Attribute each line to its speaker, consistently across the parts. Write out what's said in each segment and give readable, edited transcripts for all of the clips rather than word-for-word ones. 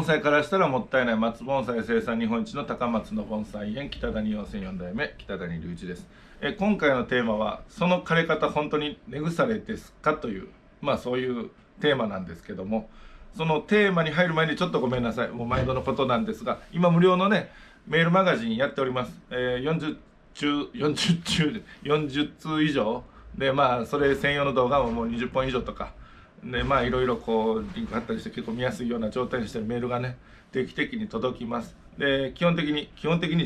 Speaker 1: 盆栽からしたらもったいない松盆栽生産日本一の高松の盆栽園北谷養成4代目北谷隆一です。今回のテーマはその枯れ方本当に根腐れですかというそういうテーマなんですけども、そのテーマに入る前にちょっとごめんなさい。もう毎度のことなんですが、今無料のねメールマガジンやっております。40通以上で、それ専用の動画ももう20本以上とかで、いろいろこうリンク貼ったりして結構見やすいような状態にしてるメールがね定期的に届きます。で基本的に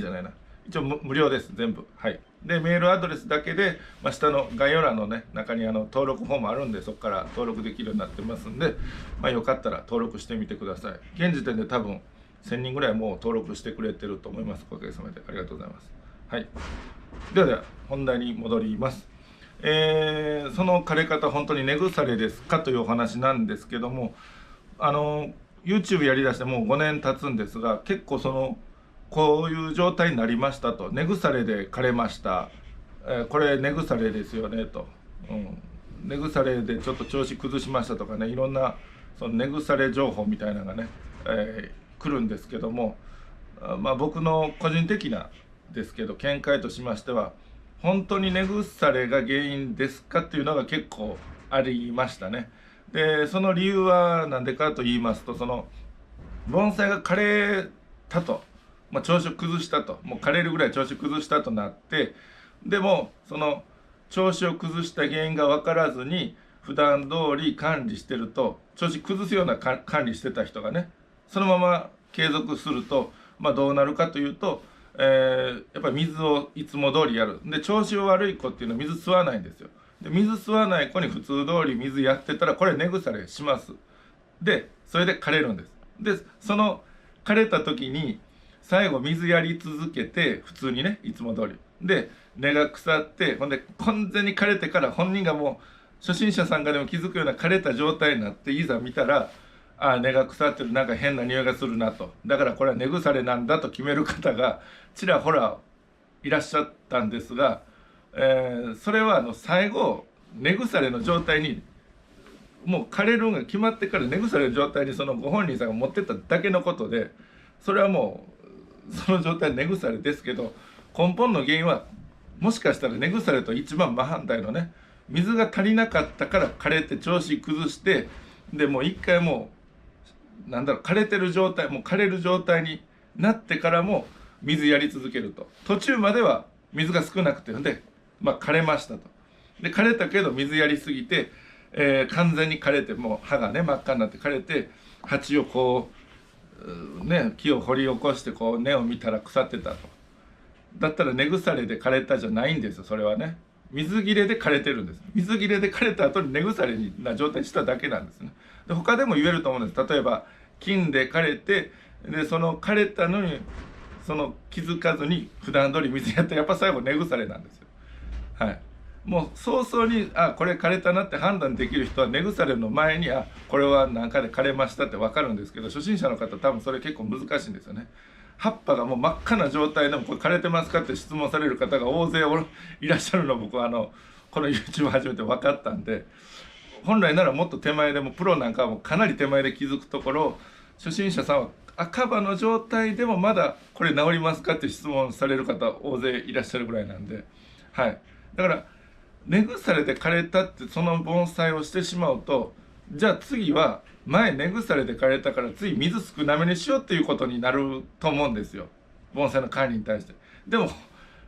Speaker 1: じゃないな、一応無料です全部。はい。でメールアドレスだけで、下の概要欄のね中に登録フォームあるんで、そこから登録できるようになってますんで、よかったら登録してみてください。現時点で多分1000人ぐらいもう登録してくれてると思います。おかげさまでありがとうございます。はい。では本題に戻ります。その枯れ方本当に根腐れですかというお話なんですけども、YouTube やりだしてもう5年経つんですが、結構こういう状態になりましたと、根腐れで枯れました、これ根腐れですよねと、根腐れでちょっと調子崩しましたとかね、いろんなその根腐れ情報みたいなのがね、来るんですけども、僕の個人的なですけど見解としましては、本当に根腐れが原因ですかっていうのが結構ありましたね。でその理由は何でかと言いますと、盆栽が枯れたと、調子を崩したと、もう枯れるぐらい調子を崩したとなって、でもその調子を崩した原因が分からずに普段通り管理してると、調子崩すような管理してた人がねそのまま継続すると、どうなるかというと、やっぱり水をいつも通りやる。で調子悪い子っていうのは水吸わないんですよ。で水吸わない子に普通通り水やってたら、これ根腐れします。でそれで枯れるんです。でその枯れた時に最後水やり続けて普通にねいつも通りで根が腐って、ほんで完全に枯れてから本人がもう初心者さんがでも気づくような枯れた状態になって、いざ見たら根が腐ってる、なんか変な匂いがするなと、だからこれは根腐れなんだと決める方がちらほらいらっしゃったんですが、それは最後根腐れの状態にもう枯れるのが決まってから根腐れの状態にご本人さんが持ってっただけのことで、それはもうその状態根腐れですけど、根本の原因はもしかしたら根腐れと一番真反対のね、水が足りなかったから枯れて調子崩して、でもう一回もう枯れてる状態、もう枯れる状態になってからも水やり続けると、途中までは水が少なくてで、枯れましたと。で枯れたけど水やりすぎて、完全に枯れて、もう葉がね真っ赤になって枯れて、鉢をこう木を掘り起こして根を見たら腐ってたと。だったら根腐れで枯れたじゃないんですよ。それはね水切れで枯れてるんです。水切れで枯れた後に根腐れな状態にしただけなんですね。で他でも言えると思うんです。例えば菌で枯れて、でその枯れたのに気づかずに普段通り水やったらやっぱ最後根腐れなんですよ。はい。もう早々にこれ枯れたなって判断できる人は根腐れの前にこれは何かで枯れましたって分かるんですけど、初心者の方多分それ結構難しいんですよね。葉っぱがもう真っ赤な状態でもこれ枯れてますかって質問される方が大勢いらっしゃるのを僕はこの YouTube 始めて分かったんで、本来ならもっと手前でもプロなんかはもうかなり手前で気づくところ、初心者さんは赤葉の状態でもまだこれ治りますかって質問される方大勢いらっしゃるぐらいなんで、はい。だから根腐れで枯れたってその盆栽をしてしまうと、じゃあ次は前根腐れで枯れたから次水少なめにしようっていうことになると思うんですよ、盆栽の管理に対して。でも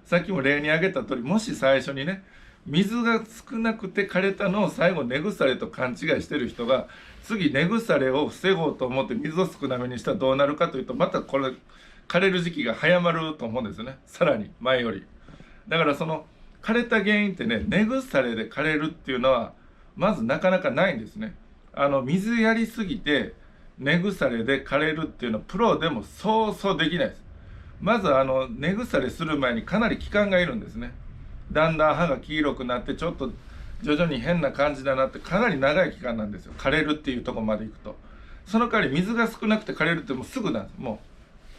Speaker 1: さっきも例に挙げた通り、もし最初にね水が少なくて枯れたのを最後根腐れと勘違いしてる人が、次根腐れを防ごうと思って水を少なめにしたらどうなるかというと、またこれ枯れる時期が早まると思うんですよね、さらに前より。だから枯れた原因ってね、根腐れで枯れるっていうのはまずなかなかないんですね。水やりすぎて根腐れで枯れるっていうのはプロでもそうそうできないです。まず根腐れする前にかなり期間がいるんですね。だんだん葉が黄色くなって、ちょっと徐々に変な感じだなって、かなり長い期間なんですよ、枯れるっていうところまでいくと。その代わり水が少なくて枯れるってもうすぐなんです。も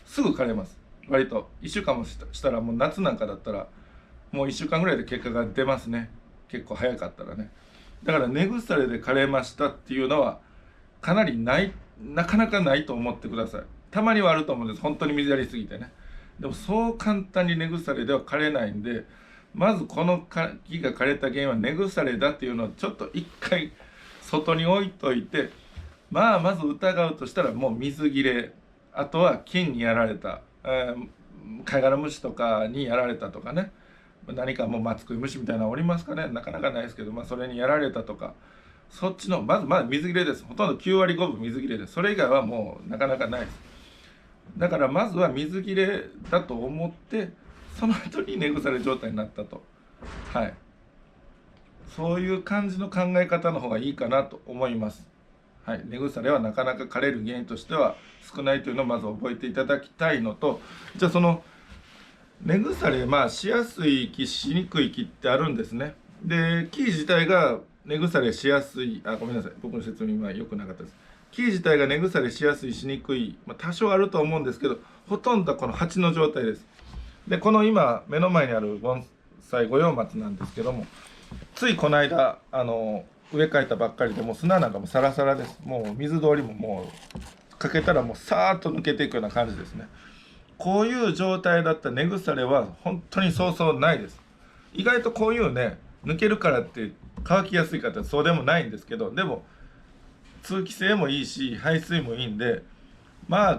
Speaker 1: うすぐ枯れます。割と1週間もしたら、もう夏なんかだったらもう1週間ぐらいで結果が出ますね、結構早かったらね。だから根腐れで枯れましたっていうのはかなりないなかなかないと思ってください。たまにはあると思うんです、本当に水やりすぎてね。でもそう簡単に根腐れでは枯れないんで、まずこの木が枯れた原因は根腐れだっていうのをちょっと一回外に置いといて、まず疑うとしたらもう水切れ、あとは菌にやられた、貝殻虫とかにやられたとかね、何かもう松食い虫みたいなのおりますかね、なかなかないですけど、それにやられたとか、そっちのまず水切れです。ほとんど9割5分水切れです。それ以外はもうなかなかないです。だからまずは水切れだと思って、その後に根腐れ状態になったと、はい、そういう感じの考え方の方がいいかなと思います。はい、根腐れはなかなか枯れる原因としては少ないというのをまず覚えていただきたいのと、じゃあその根腐れしやすい木しにくい木ってあるんですね。で木自体が根腐れしやすい、ごめんなさい、僕の説明は良くなかったです。木自体が根腐れしやすいしにくい、多少あると思うんですけど、ほとんどはこの鉢の状態です。でこの今目の前にある盆栽五葉松なんですけども、ついこの間植え替えたばっかりで、もう砂なんかもサラサラです。もう水通りももうかけたらもうさーっと抜けていくような感じですね。こういう状態だった根腐れは本当にそうそうないです。意外とこういうね、抜けるからって乾きやすい方はそうでもないんですけど、でも通気性もいいし排水もいいんで、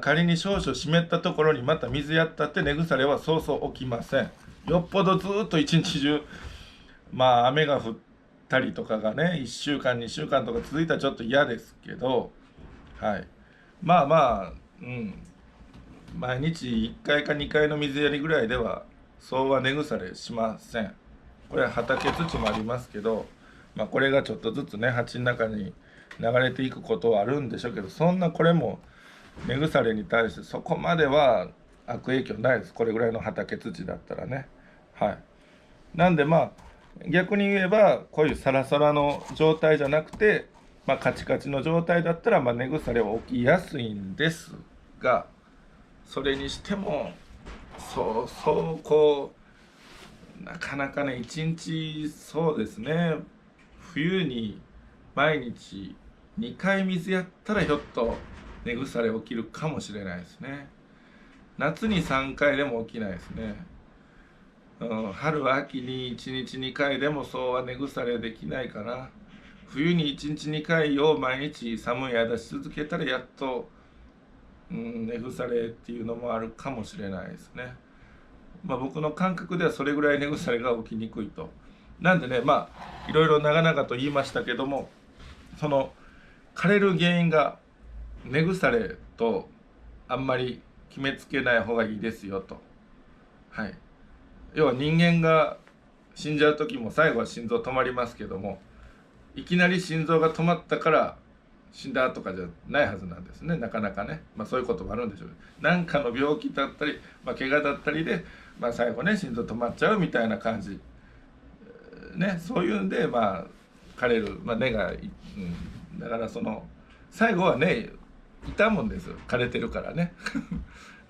Speaker 1: 仮に少々湿ったところにまた水やったって根腐れはそうそう起きません。よっぽどずっと一日中雨が降ったりとかがね、1週間2週間とか続いたらちょっと嫌ですけど、はい、毎日1回か2回の水やりぐらいではそうは根腐れしません。これは畑土もありますけど、これがちょっとずつね鉢の中に流れていくことはあるんでしょうけど、そんなこれも根腐れに対してそこまでは悪影響ないです。これぐらいの畑土だったらね。はい。なんで逆に言えばこういうサラサラの状態じゃなくて、カチカチの状態だったら根腐れは起きやすいんですが、それにしてもなかなかね、一日そうですね、冬に毎日2回水やったらひょっと根腐れ起きるかもしれないですね。夏に3回でも起きないですね。春秋に1日2回でもそうは根腐れできないかな。冬に1日2回を毎日寒い間し続けたらやっと、根腐れっていうのもあるかもしれないですね。僕の感覚ではそれぐらい根腐れが起きにくいと。なんでね、いろいろ長々と言いましたけども、その枯れる原因が根腐れとあんまり決めつけない方がいいですよと。はい。要は人間が死んじゃう時も最後は心臓止まりますけども、いきなり心臓が止まったから死んだとかじゃないはずなんですね、なかなかね。そういうこともあるんでしょう。何かの病気だったり、怪我だったりで、最後ね心臓止まっちゃうみたいな感じね、そういうんで枯れる、根が、だから最後はね傷むんですよ、枯れてるからね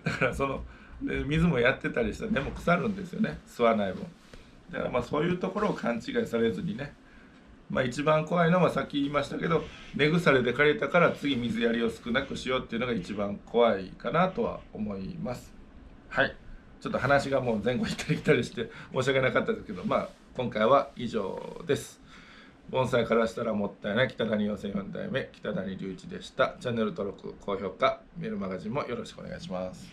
Speaker 1: だからで水もやってたりしたら根も腐るんですよね、吸わない分。だからそういうところを勘違いされずにね、一番怖いのはさっき言いましたけど、根腐れで枯れたから次水やりを少なくしようっていうのが一番怖いかなとは思います。はい、ちょっと話がもう前後行ったり来たりして申し訳なかったですけど、今回は以上です。盆栽からしたらもったいない北谷養成4代目北谷隆一でした。チャンネル登録高評価メールマガジンもよろしくお願いします。